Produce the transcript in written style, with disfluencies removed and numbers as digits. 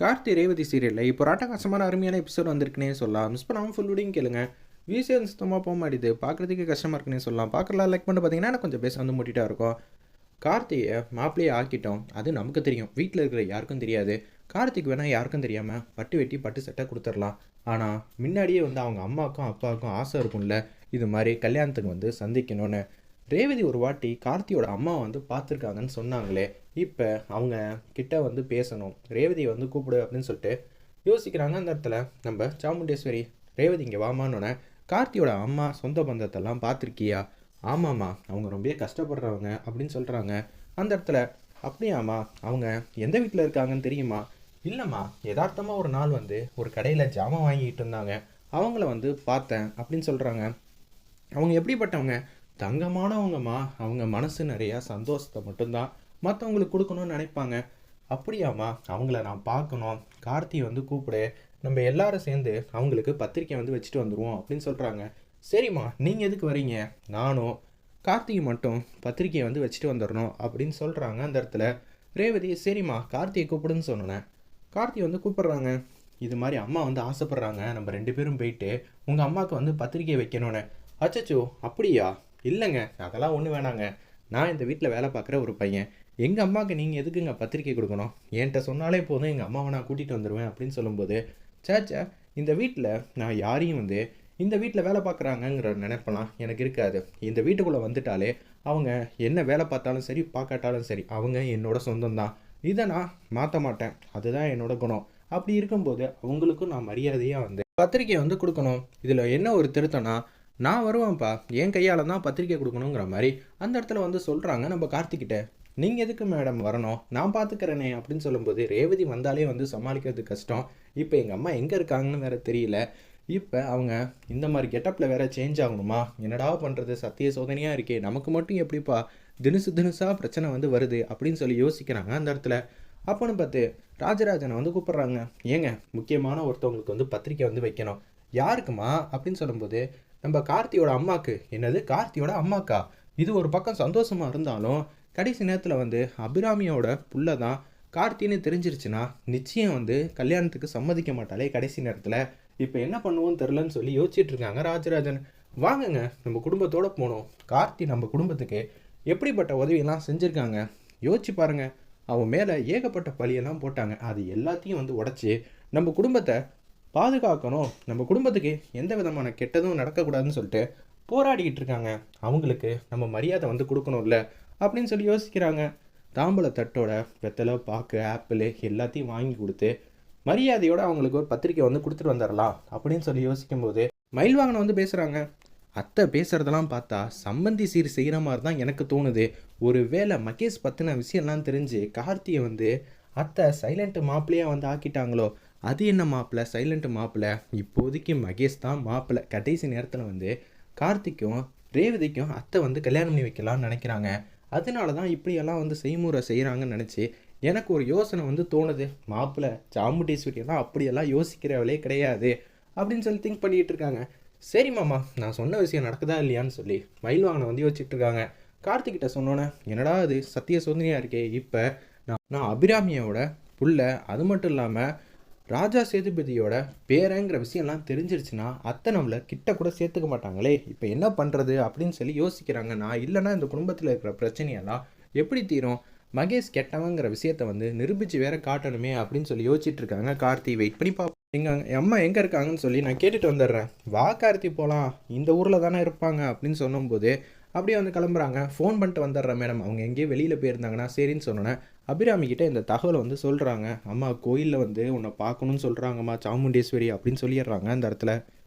கார்த்தி ரேவதி சீரியலில் இப்போ ஒரு அட்டகாசமான அருமையான எபிசோட் வந்திருக்குனே சொல்லலாம். மிஸ் பண்ணாமல் ஃபுல் வீடியும் கேளுங்க. வியூஸே வந்து சுத்தமாக போக மாட்டேது, பார்க்குறதுக்கு கஷ்டமாக இருக்குன்னே சொல்லலாம். பார்க்கலாம் லைக் பண்ணிட்டு பார்த்தீங்கன்னா எனக்கு கொஞ்சம் பேச வந்து மூட்டிகிட்டா இருக்கும். கார்த்தியை மாப்பிள்ளையை ஆக்கிட்டோம், அது நமக்கு தெரியும், வீட்டில் இருக்கிற யாருக்கும் தெரியாது. கார்த்திக் வேணால் யாருக்கும் தெரியாமல் பட்டு வெட்டி பட்டு சட்டை கொடுத்துடலாம். ஆனால் முன்னாடியே வந்து அவங்க அம்மாவுக்கும் அப்பாவுக்கும் ஆசை இருக்கும்ல, இது மாதிரி கல்யாணத்துக்கு வந்து சந்திக்கணும்னு. ரேவதி ஒரு வாட்டி கார்த்தியோட அம்மா வந்து பார்த்துருக்காங்கன்னு சொன்னாங்களே, இப்போ அவங்க கிட்ட வந்து பேசணும், ரேவதியை வந்து கூப்பிடு அப்படின்னு சொல்லிட்டு யோசிக்கிறாங்க. அந்த இடத்துல நம்ம சாமுண்டேஸ்வரி ரேவதி இங்கே வாமானோன்னே, கார்த்தியோட அம்மா சொந்த பந்தத்தெல்லாம் பார்த்துருக்கியா? ஆமாம்மா, அவங்க ரொம்ப கஷ்டப்படுறவங்க அப்படின்னு சொல்கிறாங்க. அந்த இடத்துல அப்படியாம்மா, அவங்க எந்த வீட்டில் இருக்காங்கன்னு தெரியுமா? இல்லைம்மா, யதார்த்தமாக ஒரு நாள் வந்து ஒரு கடையில் ஜாமான் வாங்கிட்டு இருந்தாங்க, அவங்கள வந்து பார்த்தேன் அப்படின்னு சொல்கிறாங்க. அவங்க எப்படிப்பட்டவங்க? தங்கமானவங்கம்மா, அவங்க மனசு நிறையா சந்தோஷத்தை மட்டும்தான் மற்றவங்களுக்கு கொடுக்கணும்னு நினைப்பாங்க. அப்படியாம்மா, அவங்கள நான் பார்க்கணும், கார்த்தி வந்து கூப்பிடு, நம்ம எல்லாரும் சேர்ந்து அவங்களுக்கு பத்திரிக்கை வந்து வச்சுட்டு வந்துடுவோம் அப்படின்னு சொல்கிறாங்க. சரிம்மா, நீங்கள் எதுக்கு வரீங்க? நானும் கார்த்திகை மட்டும் பத்திரிக்கையை வந்து வச்சுட்டு வந்துடணும் அப்படின்னு சொல்கிறாங்க. அந்த இடத்துல ரேவதி சரிம்மா கார்த்தியை கூப்பிடுன்னு சொன்னேன். கார்த்தி வந்து கூப்பிட்றாங்க. இது மாதிரி அம்மா வந்து ஆசைப்பட்றாங்க, நம்ம 2 பேரும் போயிட்டு உங்கள் அம்மாவுக்கு வந்து பத்திரிக்கை வைக்கணும்னு. அச்சச்சோ அப்படியா? இல்லைங்க, அதெல்லாம் ஒன்றும் வேணாங்க, நான் இந்த வீட்டில் வேலை பார்க்குற ஒரு பையன், எங்கள் அம்மாவுக்கு நீங்கள் எதுக்குங்க பத்திரிக்கை கொடுக்கணும், என்கிட்ட சொன்னாலே போதும், எங்கள் அம்மாவை நான் கூட்டிகிட்டு வந்துடுவேன் அப்படின்னு சொல்லும்போது, சேச்சா, இந்த வீட்டில் நான் யாரையும் வந்து இந்த வீட்டில் வேலை பார்க்குறாங்கங்கிற நினைப்பெல்லாம் எனக்கு இருக்காது. இந்த வீட்டுக்குள்ளே வந்துட்டாலே அவங்க என்ன வேலை பார்த்தாலும் சரி பார்க்காட்டாலும் சரி அவங்க என்னோட சொந்தம்தான், இதை நான் மாற்ற மாட்டேன், அதுதான் என்னோட குணம். அப்படி இருக்கும்போது அவங்களுக்கும் நான் மரியாதையாக வந்து பத்திரிக்கையை வந்து கொடுக்கணும். இதில் என்ன ஒரு திருத்தம்னா, நான் வருவேன்ப்பா, என் கையால் தான் பத்திரிக்கை கொடுக்கணுங்கிற மாதிரி அந்த இடத்துல வந்து சொல்கிறாங்க நம்ம கார்த்திக்கிட்ட. நீங்கள் எதுக்கு மேடம் வரணும், நான் பார்த்துக்கிறேனே அப்படின்னு சொல்லும்போது, ரேவதி வந்தாலே வந்து சமாளிக்கிறது கஷ்டம், இப்போ எங்கள் அம்மா எங்கே இருக்காங்கன்னு வேறு தெரியல, இப்போ அவங்க இந்த மாதிரி கெட்டப்பில் வேறு சேஞ்ச் ஆகணுமா, என்னடா பண்ணுறது, சத்திய சோதனையாக இருக்கே, நமக்கு மட்டும் எப்படிப்பா தினுசாக பிரச்சனை வந்து வருது அப்படின்னு சொல்லி யோசிக்கிறாங்க அந்த இடத்துல. அப்போன்னு பார்த்து ராஜராஜனை வந்து கூப்பிட்றாங்க. ஏங்க, முக்கியமான ஒருத்தவங்களுக்கு வந்து பத்திரிக்கை வந்து வைக்கணும். யாருக்குமா அப்படின்னு சொல்லும்போது, நம்ம கார்த்தியோட அம்மாவுக்கு. என்னது, கார்த்தியோட அம்மாக்கா? இது ஒரு பக்கம் சந்தோஷமாக இருந்தாலும் கடைசி நேரத்தில் வந்து அபிராமியோட புள்ள தான் கார்த்தின்னு தெரிஞ்சிருச்சுன்னா நிச்சயம் வந்து கல்யாணத்துக்கு சம்மதிக்க மாட்டாலே கடைசி நேரத்தில். இப்போ என்ன பண்ணுவோன்னு தெரிலன்னு சொல்லி யோசிச்சுட்டு இருக்காங்க ராஜராஜன். வாங்குங்க, நம்ம குடும்பத்தோடு போகணும், கார்த்தி நம்ம குடும்பத்துக்கு எப்படிப்பட்ட உதவியெல்லாம் செஞ்சுருக்காங்க யோசிச்சு பாருங்க. அவன் மேலே ஏகப்பட்ட பழியெல்லாம் போட்டாங்க, அது எல்லாத்தையும் வந்து உடச்சி நம்ம குடும்பத்தை பாதுகாக்கணும், நம்ம குடும்பத்துக்கு எந்த விதமான கெட்டதும் நடக்கக்கூடாதுன்னு சொல்லிட்டு போராடிக்கிட்டு இருக்காங்க. அவங்களுக்கு நம்ம மரியாதை வந்து கொடுக்கணும்ல அப்படின்னு சொல்லி யோசிக்கிறாங்க. தாம்பூல தட்டோட வெத்தலை பாக்கு ஆப்பிள் எல்லாத்தையும் வாங்கி கொடுத்து மரியாதையோடு அவங்களுக்கு ஒரு பத்திரிக்கை வந்து கொடுத்துட்டு வந்துடலாம் அப்படின்னு சொல்லி யோசிக்கும்போது, மயில் வாகனம் வந்து பேசுகிறாங்க. அத்தை பேசுகிறதெல்லாம் பார்த்தா சம்மந்தி சீர் செய்கிற மாதிரி தான் எனக்கு தோணுது. ஒரு வேளை மகேஷ் பற்றின விஷயம்லாம் தெரிஞ்சு கார்த்தியை வந்து அத்தை சைலண்ட்டு மாப்பிள்ளையாக வந்து ஆக்கிட்டாங்களோ? அது என்ன மாப்பிள்ளை, சைலண்ட்டு மாப்பிள்ளை? இப்போதைக்கு மகேஷ் தான் மாப்பிள்ளை. கடைசி நேரத்தில் வந்து கார்த்திக்கும் ரேவதிக்கும் அத்தை வந்து கல்யாணம் பண்ணி வைக்கலாம்னு நினைக்கிறாங்க. அதனால தான் இப்படியெல்லாம் வந்து செய்முறை செய்கிறாங்கன்னு நினச்சி எனக்கு ஒரு யோசனை வந்து தோணுது. மாப்பிள்ளை சாமுண்டீஸ்வரியெல்லாம் அப்படியெல்லாம் யோசிக்கிறவளே கிடையாது அப்படின்னு சொல்லி திங்க் பண்ணிகிட்டு இருக்காங்க. சரி மாமா, நான் சொன்ன விஷயம் நடக்குதா இல்லையான்னு சொல்லி மயில் வாகனம் வந்து யோசிச்சுட்டு இருக்காங்க. கார்த்திகிட்ட சொன்னோன்னே, என்னடா அது சத்திய சோதனையாக இருக்கே, இப்போ நான் அபிராமியோட புள்ள, அது மட்டும் இல்லாமல் ராஜா சேதுபதியோட பேரங்கிற விஷயம்லாம் தெரிஞ்சிருச்சுன்னா அத்தை நம்மளை கிட்ட கூட சேர்த்துக்க மாட்டாங்களே, இப்போ என்ன பண்ணுறது அப்படின்னு சொல்லி யோசிக்கிறாங்க. நான் இல்லைன்னா இந்த குடும்பத்தில் இருக்கிற பிரச்சனையெல்லாம் எப்படி தீரும், மகேஷ் கெட்டவங்கிற விஷயத்த வந்து நிரூபித்து வேற காட்டணுமே அப்படின்னு சொல்லி யோசிச்சுட்டு இருக்காங்க. கார்த்தி வெயிட் பண்ணி பார்ப்போம், எங்கள் அம்மா எங்கே இருக்காங்கன்னு சொல்லி நான் கேட்டுட்டு வந்துடுறேன். வா கார்த்தி போகலாம், இந்த ஊரில் தானே இருப்பாங்க அப்படின்னு சொல்லும்போது அப்படியே வந்து கிளம்புறாங்க. ஃபோன் பண்ணிட்டு வந்துடுறேன் மேடம், அவங்க எங்கேயோ வெளியில் போயிருந்தாங்கன்னா சரின்னு சொன்னோன்னே அபிராமி கிட்டே இந்த தகவலை வந்து சொல்கிறாங்க. அம்மா கோயிலில் வந்து உன்னை பார்க்கணுன்னு சொல்கிறாங்கம்மா சாமுண்டேஸ்வரி அப்படின்னு சொல்லிடுறாங்க அந்த இடத்துல.